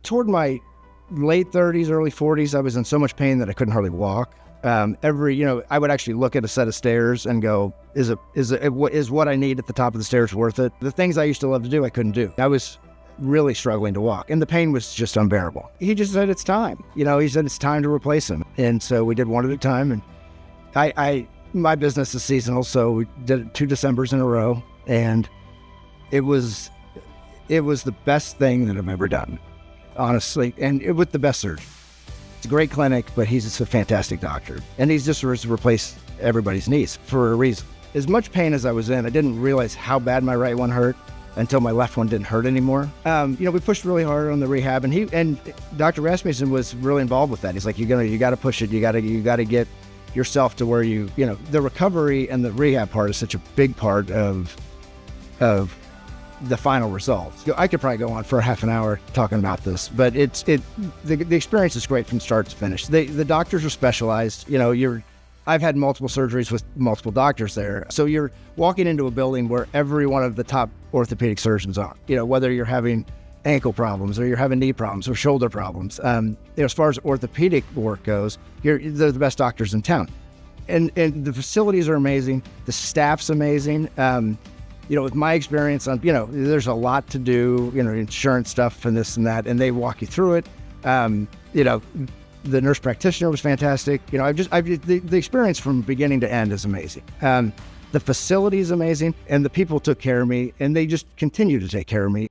toward my late 30s, early 40s, I was in so much pain that I couldn't hardly walk. I would actually look at a set of stairs and go, is what I need at the top of the stairs worth it? The things I used to love to do, I couldn't do. I was really struggling to walk, and the pain was just unbearable. He just said, it's time. He said it's time to replace him. And so we did one at a time. And my business is seasonal, so we did 2 Decembers in a row, and it was the best thing that I've ever done, honestly, and with the best surgeon. It's a great clinic, but he's just a fantastic doctor, and he's just replaced everybody's knees for a reason. As much pain as I was in, I didn't realize how bad my right one hurt until my left one didn't hurt anymore. We pushed really hard on the rehab, and Dr. Rasmussen was really involved with that. He's like, you got to push it. You got to get yourself to where the recovery and the rehab part is such a big part of the final results. I could probably go on for a half an hour talking about this, but the experience is great from start to finish. The doctors are specialized. I've had multiple surgeries with multiple doctors there. So you're walking into a building where every one of the top orthopedic surgeons are, whether you're having ankle problems or you're having knee problems or shoulder problems. As far as orthopedic work goes, they're the best doctors in town. And the facilities are amazing. The staff's amazing. With my experience there's a lot to do, insurance stuff and this and that, and they walk you through it. The nurse practitioner was fantastic. The experience from beginning to end is amazing. The facility is amazing, and the people took care of me, and they just continue to take care of me.